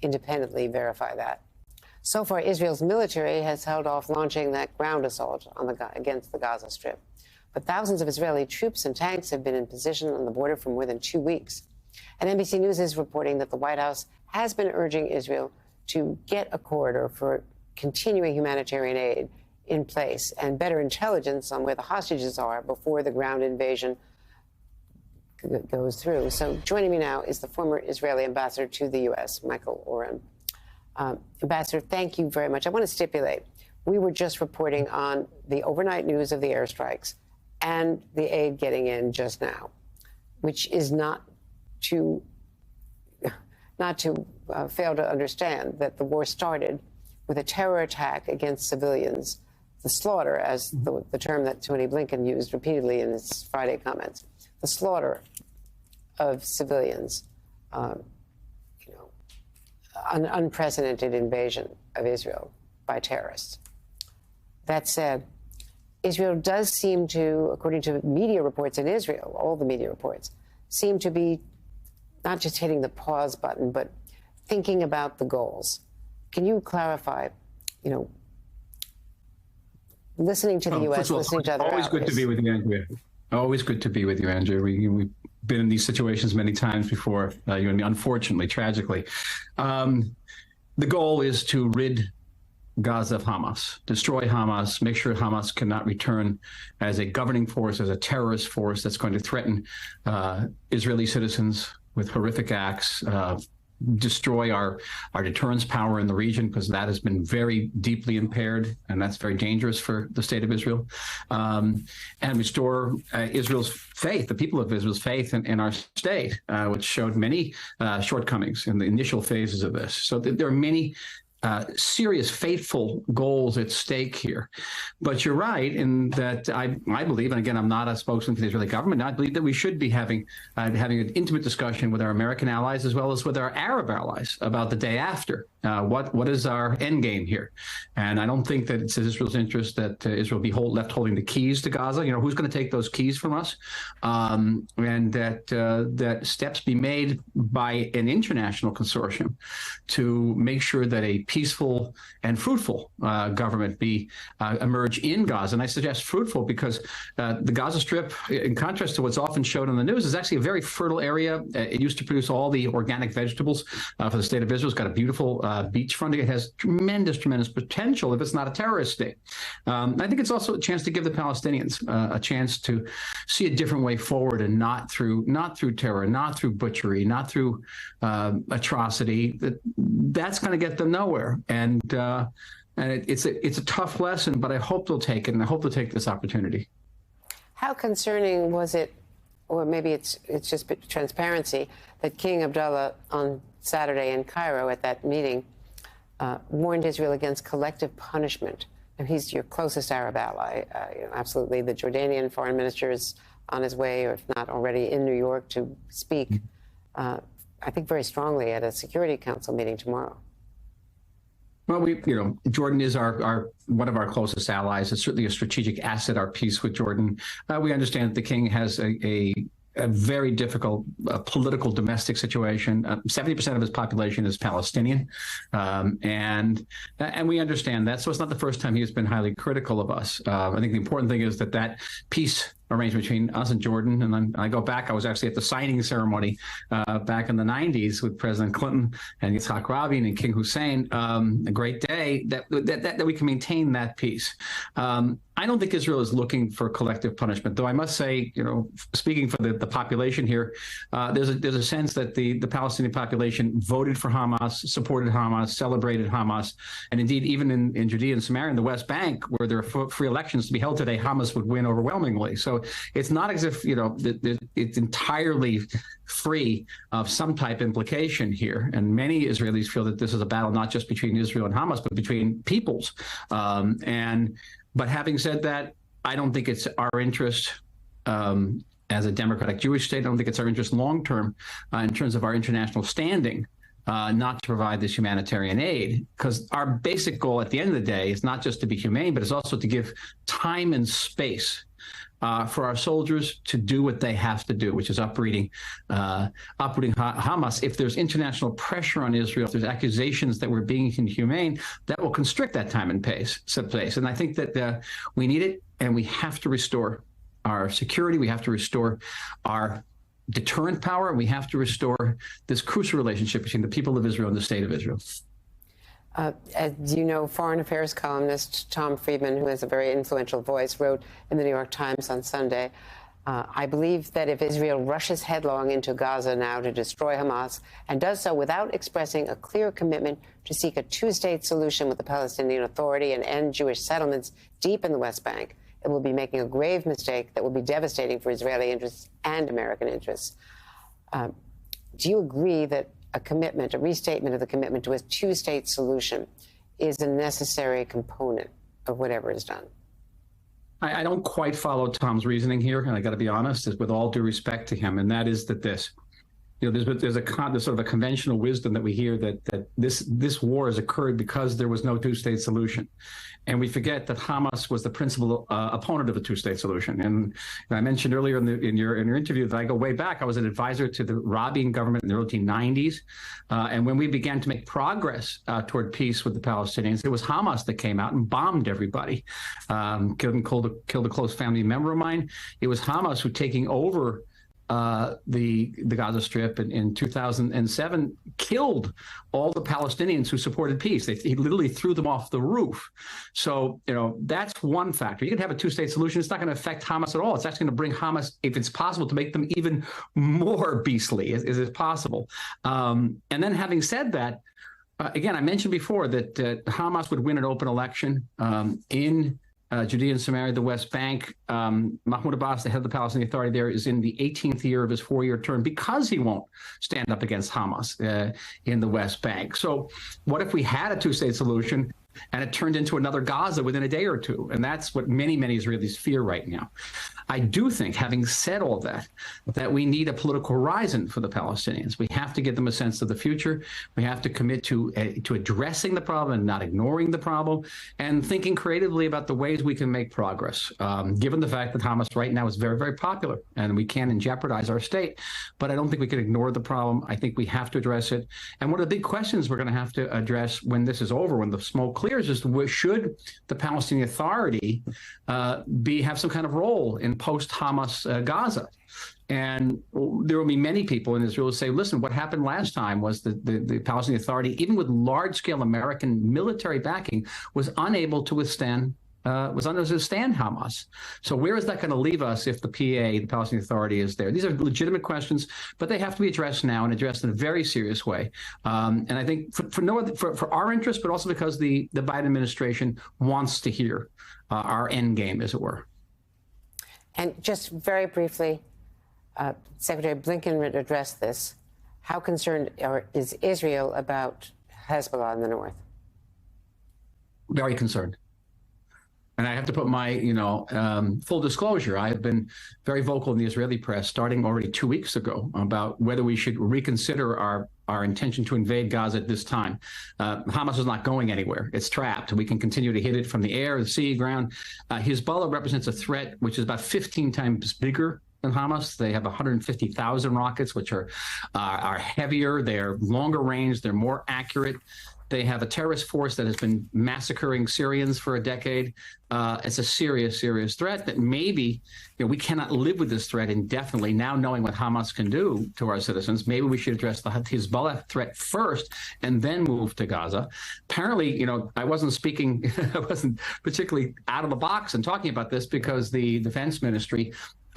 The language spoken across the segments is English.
independently verify that. So far, Israel's military has held off launching that ground assault against the Gaza Strip. But thousands of Israeli troops and tanks have been in position on the border for more than 2 weeks. And NBC News is reporting that the White House has been urging Israel to get a corridor for continuing humanitarian aid in place and better intelligence on where the hostages are before the ground invasion goes through. So joining me now is the former Israeli ambassador to the U.S., Michael Oren. Ambassador, thank you very much. I want to stipulate, we were just reporting on the overnight news of the airstrikes and the aid getting in just now, which is not to fail to understand that the war started with a terror attack against civilians, the slaughter, as the term that Tony Blinken used repeatedly in his Friday comments, the slaughter of civilians, an unprecedented invasion of Israel by terrorists. That said, Israel does seem to, according to media reports in Israel, all the media reports, seem to be not just hitting the pause button, but thinking about the goals. Can you clarify, listening to the U.S., listening to other always good to be with you, Andrea. Always good to be with you, Andrea. We've been in these situations many times before, you and me, unfortunately, tragically. The goal is to rid Gaza of Hamas, destroy Hamas, make sure Hamas cannot return as a governing force, as a terrorist force that's going to threaten Israeli citizens with horrific acts, destroy our deterrence power in the region, because that has been very deeply impaired, and that's very dangerous for the state of Israel, and restore Israel's faith, the people of Israel's faith in our state, which showed many shortcomings in the initial phases of this. So there are many serious, faithful goals at stake here. But you're right in that I believe, and again, I'm not a spokesman for the Israeli government, I believe that we should be having an intimate discussion with our American allies as well as with our Arab allies about the day after. What is our end game here? And I don't think that it's in Israel's interest that Israel be left holding the keys to Gaza. Who's going to take those keys from us? And that steps be made by an international consortium to make sure that a peaceful and fruitful government emerge in Gaza. And I suggest fruitful because the Gaza Strip, in contrast to what's often shown on the news, is actually a very fertile area. It used to produce all the organic vegetables for the state of Israel. It's got a beautiful beachfront. It has tremendous potential if it's not a terrorist state. I think it's also a chance to give the Palestinians a chance to see a different way forward, and not through terror, not through butchery, not through atrocity. That's going to get them nowhere. And it's a tough lesson, but I hope they'll take it, and I hope they'll take this opportunity. How concerning was it, or maybe it's just transparency, that King Abdullah on Saturday in Cairo at that meeting warned Israel against collective punishment? And he's your closest Arab ally. Absolutely. The Jordanian foreign minister is on his way, or if not already in New York, to speak, I think, very strongly at a Security Council meeting tomorrow. Well, Jordan is one of our closest allies. It's certainly a strategic asset, our peace with Jordan. We understand that the king has a very difficult political domestic situation. 70% of his population is Palestinian, and we understand that. So it's not the first time he has been highly critical of us. I think the important thing is that peace arrangement between us and Jordan, and then I go back, I was actually at the signing ceremony back in the 90s with President Clinton and Yitzhak Rabin and King Hussein. A great day that we can maintain that peace. I don't think Israel is looking for collective punishment, though I must say, speaking for the population here, there's a sense that the Palestinian population voted for Hamas, supported Hamas, celebrated Hamas, and indeed even in Judea and Samaria and the West Bank, where there are free elections to be held today, Hamas would win overwhelmingly. So it's not as if it's entirely free of some type implication here. And many Israelis feel that this is a battle not just between Israel and Hamas, but between peoples. But having said that, I don't think it's our interest as a democratic Jewish state. I don't think it's our interest long term in terms of our international standing not to provide this humanitarian aid, because our basic goal at the end of the day is not just to be humane, but it's also to give time and space for our soldiers to do what they have to do, which is uprooting Hamas. If there's international pressure on Israel, if there's accusations that we're being inhumane, that will constrict that time and pace. And I think that we need it, and we have to restore our security. We have to restore our deterrent power, and we have to restore this crucial relationship between the people of Israel and the state of Israel. As you know, foreign affairs columnist Tom Friedman, who has a very influential voice, wrote in the New York Times on Sunday, I believe that if Israel rushes headlong into Gaza now to destroy Hamas and does so without expressing a clear commitment to seek a two-state solution with the Palestinian Authority and end Jewish settlements deep in the West Bank, it will be making a grave mistake that will be devastating for Israeli interests and American interests. Do you agree that a restatement of the commitment to a two-state solution is a necessary component of whatever is done? I don't quite follow Tom's reasoning here, and I got to be honest, is with all due respect to him, and that is that there's sort of a conventional wisdom that we hear that this war has occurred because there was no two-state solution. And we forget that Hamas was the principal opponent of a two-state solution. And I mentioned earlier in your interview that I go way back. I was an advisor to the Rabin government in the early 1990s. And when we began to make progress toward peace with the Palestinians, it was Hamas that came out and bombed everybody, killed a close family member of mine. It was Hamas who, taking over the Gaza Strip in 2007, killed all the Palestinians who supported peace. He literally threw them off the roof. So, that's one factor. You can have a two-state solution. It's not going to affect Hamas at all. It's actually going to bring Hamas, if it's possible, to make them even more beastly, is it possible. And then having said that, again, I mentioned before that Hamas would win an open election in Judea and Samaria, the West Bank. Mahmoud Abbas, the head of the Palestinian Authority there, is in the 18th year of his 4-year term because he won't stand up against Hamas in the West Bank. So what if we had a two-state solution and it turned into another Gaza within a day or two? And that's what many Israelis fear right now. I do think, having said all that we need a political horizon for the Palestinians. We have to give them a sense of the future. We have to commit to addressing the problem and not ignoring the problem, and thinking creatively about the ways we can make progress, given the fact that Hamas right now is very, very popular and we can jeopardize our state. But I don't think we can ignore the problem. I think we have to address it. And one of the big questions we're going to have to address when this is over, when the smoke clears, is should the Palestinian Authority have some kind of role in post-Hamas Gaza? And there will be many people in Israel who say, listen, what happened last time was the Palestinian Authority, even with large-scale American military backing, was unable to withstand Hamas. So where is that going to leave us if the PA, the Palestinian Authority, is there? These are legitimate questions, but they have to be addressed now and addressed in a very serious way. And I think for our interest, but also because the Biden administration wants to hear our end game, as it were. And just very briefly, Secretary Blinken addressed this. How concerned is Israel about Hezbollah in the north? Very concerned. And I have to put my, full disclosure. I have been very vocal in the Israeli press, starting already 2 weeks ago, about whether we should reconsider our intention to invade Gaza at this time. Hamas is not going anywhere. It's trapped. We can continue to hit it from the air, the sea, ground. Hezbollah represents a threat which is about 15 times bigger than Hamas. They have 150,000 rockets, which are heavier. They're longer range. They're more accurate. They have a terrorist force that has been massacring Syrians for a decade. It's a serious, serious threat that maybe we cannot live with this threat indefinitely. Now, knowing what Hamas can do to our citizens, maybe we should address the Hezbollah threat first and then move to Gaza. Apparently, I wasn't particularly out of the box in talking about this because the defense ministry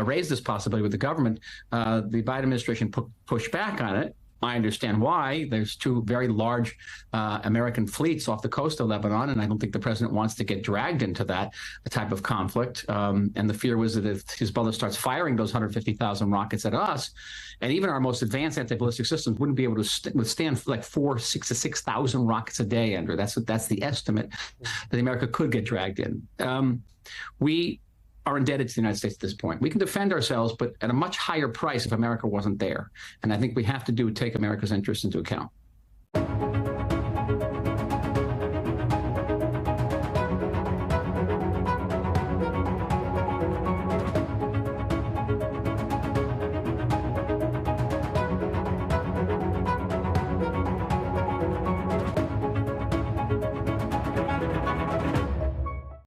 raised this possibility with the government. The Biden administration pushed back on it. I understand why. There's two very large American fleets off the coast of Lebanon, and I don't think the president wants to get dragged into that type of conflict. And the fear was that if Hezbollah starts firing those 150,000 rockets at us, and even our most advanced anti-ballistic systems wouldn't be able to withstand like 6,000 to 6,000 rockets a day, Andrew. That's the estimate that America could get dragged in. We are indebted to the United States at this point. We can defend ourselves, but at a much higher price if America wasn't there. And I think we have to take America's interests into account.